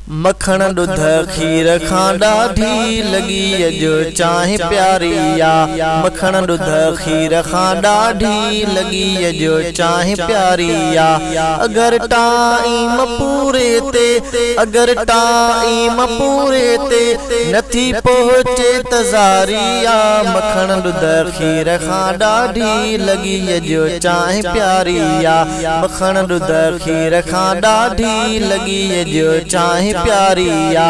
मखण दुध खीर खां ॾाढी लगी अजो चाहे प्यारिया। मखण दुध खीर खां ॾाढी लगी अजो चाहे प्यारिया। अगर टाइम पूरे ते अगर टाइम पूरे ते नथी पहुचे तज़ारिया। मखण दुध खीर खां ॾाढी लगी अजो चाहे प्यारिया। मखण दुध खीर खां ॾाढी लगी अजो चाहे प्यारिया।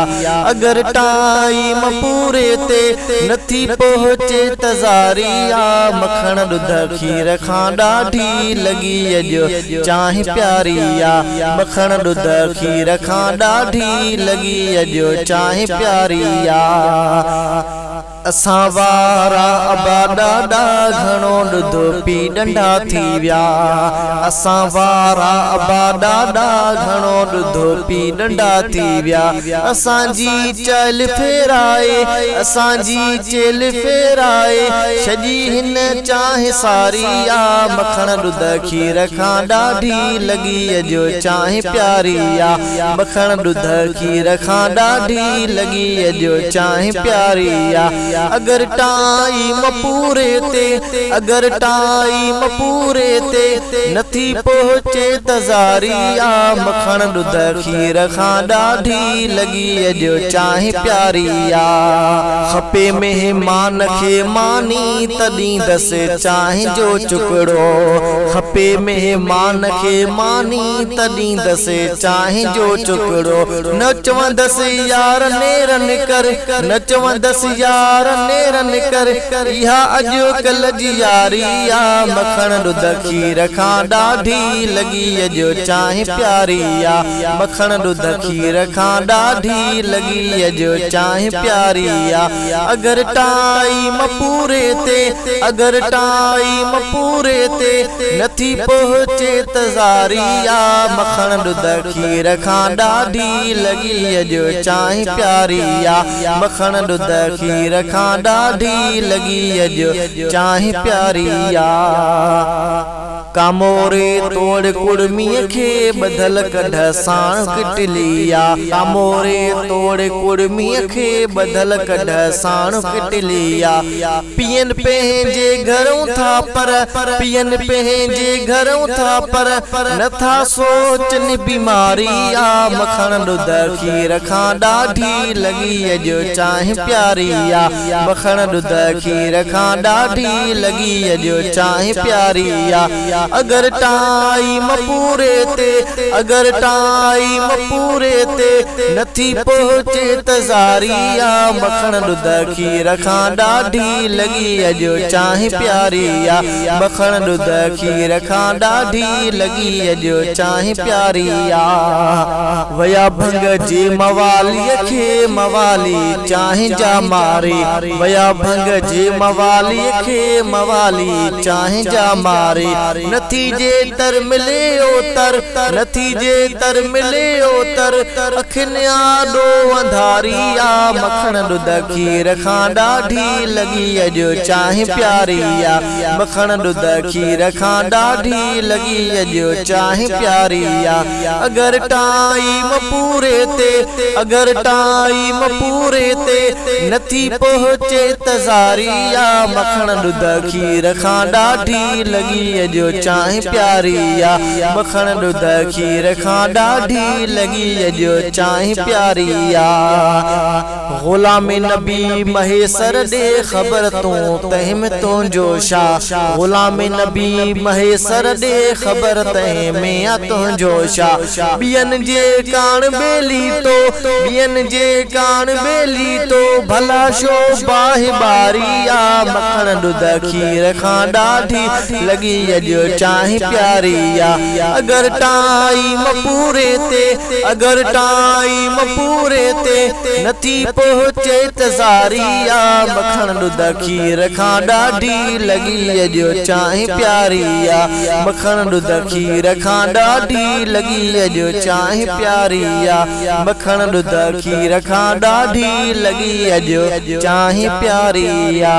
अगर टाइम पूरे ते नथी पहुचे तज़ारिया। मखण दुध खीर खां ॾाढी लगी अजो चाहे प्यारिया। मखण दुध खीर खां ॾाढी लगी अजो चाहे प्यारिया। असां वारा अबा ॾाढा घणो ॾुध पी डंडा थी विया। असां वारा अबा ॾाढा घणो ॾुध पी डंडा थी विया। असांजी चल फेराए असांजी चल फेराए छॾी हिन चाहे सारिया। मखण दुध खीर खां ॾाढी लगी अजो चाहे प्यारिया। मखण दुध खीर खां ॾाढी लगी अजो चाहे प्यारिया। अगर टाइम पूरे ते अगर टाइम पूरे ते नथी पहुचे तज़ारिया। मखण दुध खीर खां ॾाढी लगी अजो चाहे प्यारिया। खपे मेहमान खे मानी तॾहिं दस चाहे जो चुकड़ो। खपे मेहमान खे मानी तॾहिं दस चाहे जो चुकड़ो। न चवंदसि यार नेरन कर न चवंदसि यार नेरन कर इहा अॼुकल्ह जी यारिया। मखण दुध खीर खां ॾाढी लगी अजो चाहे प्यारिया। मखण दुध खीर खां ॾाढी लगी अजो चाहे प्यारिया। अगर टाइम पूरे ते अगर टाइम पूरे ते नथी पहुचे तज़ारिया। मखण दुध खीर खां ॾाढी लगी अजो चाहे प्यारिया। मखण दुध खीर खां ॾाढी लगी अजो चाहे प्यारिया। कामोरे तोड़ कुड़मीअ खे बदल कढ साण किटलिया। कामोरे तोड़ कुड़मीअ खे बदल कढ साण किटलिया। पियन पंहिंजे घरों था पर पियन पंहिंजे घरों था पर नथा सोचनि बीमारिया। मखण दुध खीर खां ॾाढी लगी अजो चाहे प्यारिया। मखण दुध खीर खां ॾाढी लगी अजो चाहे प्यारिया। अगर टाइम पूरे ते अगर टाइम पूरे ते नथी पहुचे तज़ारिया। मखण दुध खीर खां ॾाढी लगी अजो चाहे प्यारिया। मखण दुध खीर खां ॾाढी लगी अजो चाहे प्यारिया। वया भंग जे मवालीअ खे मवाली चाहे जा मारे। वया भंग जे मवालीअ खे मवाली चाहे जा मारे। नथी जे तर मिले ओतर नथी जे तर मिले ओतर अखिन आडो अंधारिया। मखण दुध खीर खां ॾाढी लगी अजो चाहे प्यारिया। मखण दुध खीर खां ॾाढी लगी अजो चाहे प्यारिया। अगर टाइम पूरे ते अगर टाइम पूरे ते नथी पहुचे तज़ारिया। मखण दुध खीर खां ॾाढी लगी अजो चाहे प्यारिया। मखण दुध खीर खां ॾाढी लगी अजो चाहे प्यारिया। गुलाम नबी महेसर दे खबर तूं तहम तुंहिंजो शा। गुलाम नबी महेसर दे खबर तहम तुंहिंजो शा। ॿियनि जे कान बेली तो ॿियनि जे कान बेली तो भला शो बाहि बारिया। मखण दुध खीर खां ॾाढी लगी अजो चाहे प्यारिया। अगर टाइम पूरे ते अगर टाइम पूरे ते नथी पहुचे तज़ारिया। मखण दुध खीर खां ॾाढी लगी अजो चाहे प्यारिया। मखण दुध खीर खां ॾाढी लगी अजो चाहे प्यारिया। मखण दुध खीर खां ॾाढी लगी अजो चाहे प्यारिया।